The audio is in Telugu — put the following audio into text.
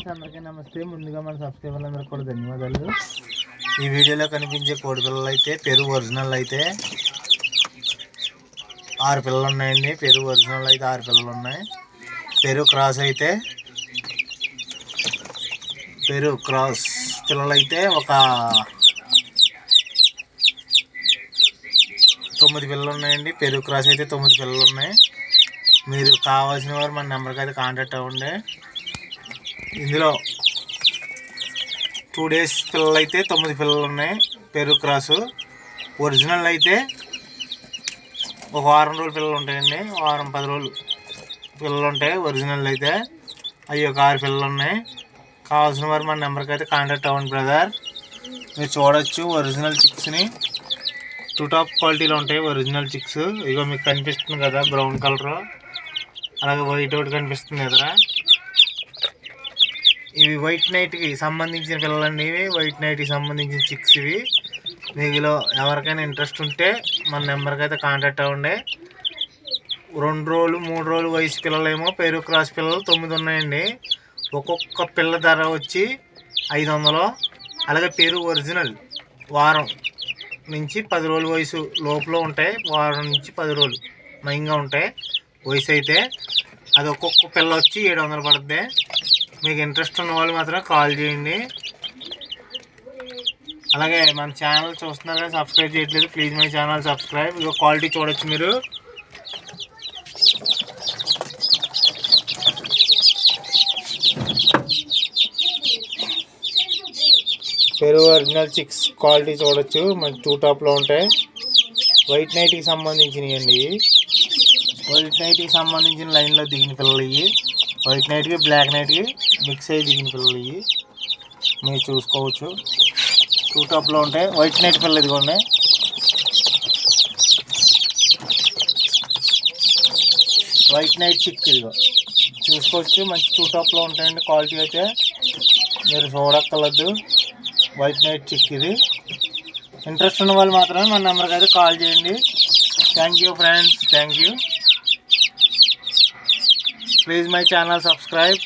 ఫ్రెండ్స్ అందరికీ నమస్తే. ముందుగా మన సబ్స్క్రైబర్లందరికీ కూడా ధన్యవాదాలు. ఈ వీడియోలో కనిపించే కోడి పిల్లలు అయితే పెరుగు ఒరిజినల్ అయితే 6 పిల్లలు ఉన్నాయండి. పెరుగు ఒరిజినల్ అయితే 6 పిల్లలు ఉన్నాయి. పెరుగు క్రాస్ పిల్లలు అయితే ఒక 9 పిల్లలు ఉన్నాయండి. పెరుగు క్రాస్ అయితే 9 పిల్లలు ఉన్నాయి. మీరు కావాల్సిన వారు మన నెంబర్కి అయితే కాంటాక్ట్ అవ్వండి. ఇందులో 2 డేస్ పిల్లలు అయితే 9 పిల్లలు ఉన్నాయి. పెరుగు క్రాసు ఒరిజినల్ అయితే ఒక వారం రోజులు పిల్లలు ఉంటాయండి. వారం 10 రోజులు పిల్లలు ఉంటాయి. ఒరిజినల్ అయితే అవి ఒక 6 పిల్లలు ఉన్నాయి. కావాల్సిన వారు మన నెంబర్కి అయితే కాంటాక్ట్ అవ్వండి బ్రదర్. మీరు చూడొచ్చు ఒరిజినల్ చిక్స్ని 2 టాప్ క్వాలిటీలో ఉంటాయి. ఒరిజినల్ చిక్స్ ఇగో మీకు కనిపిస్తుంది కదా బ్రౌన్ కలర్, అలాగే వైట్ ఒకటి కనిపిస్తుంది కదరా. ఇవి వైట్ నైట్కి సంబంధించిన పిల్లలండి. ఇవి వైట్ నైట్కి సంబంధించిన చిక్స్ ఇవి. మీలో ఎవరికైనా ఇంట్రెస్ట్ ఉంటే మన నెంబర్కి అయితే కాంటాక్ట్ అవ్వండి. 2 రోజులు 3 రోజులు వయసు పిల్లలేమో పెరుగు క్రాస్ పిల్లలు 9 ఉన్నాయండి. ఒక్కొక్క పిల్ల ధర వచ్చి 500. అలాగే పెరుగు ఒరిజినల్ వారం నుంచి 10 రోజుల వయసు లోపల ఉంటాయి. వారం నుంచి 10 రోజులు నయంగా ఉంటాయి వయసు అయితే. అది ఒక్కొక్క పిల్ల వచ్చి 700 పడుతుంది. మీకు ఇంట్రెస్ట్ ఉన్న వాళ్ళు మాత్రం కాల్ చేయండి. అలాగే మన ఛానల్ చూస్తున్నారు కానీ సబ్స్క్రైబ్ చేయట్లేదు, ప్లీజ్ మై ఛానల్ సబ్స్క్రైబ్. ఇక క్వాలిటీ చూడొచ్చు మీరు. పెరుగు ఒరిజినల్ చిక్స్ క్వాలిటీ చూడొచ్చు. మంచి 2 టాప్లో ఉంటాయి. వైట్ నైట్కి సంబంధించినవి అండి. వైట్ నైట్కి సంబంధించిన లైన్లో దిగిన పిల్లలు ఇవి. వైట్ నైట్కి బ్లాక్ నైట్కి మిక్స్ అయ్యి దిగిన పిల్లలు ఇవి. మీరు చూసుకోవచ్చు 2 టాప్లో ఉంటాయి. వైట్ నైట్ పిల్లలు ఇదిగోండి. వైట్ నైట్ చిక్ ఇదిగో చూసుకోవచ్చు. మంచి 2 టాప్లో ఉంటాయండి. క్వాలిటీ అయితే మీరు చూడక్కర్లేదు. వైట్ నైట్ చిక్ ఇది. ఇంట్రెస్ట్ ఉన్న వాళ్ళు మాత్రమే మన నెంబర్కి అయితే కాల్ చేయండి. Thank you friends, thank you. Please my channel subscribe.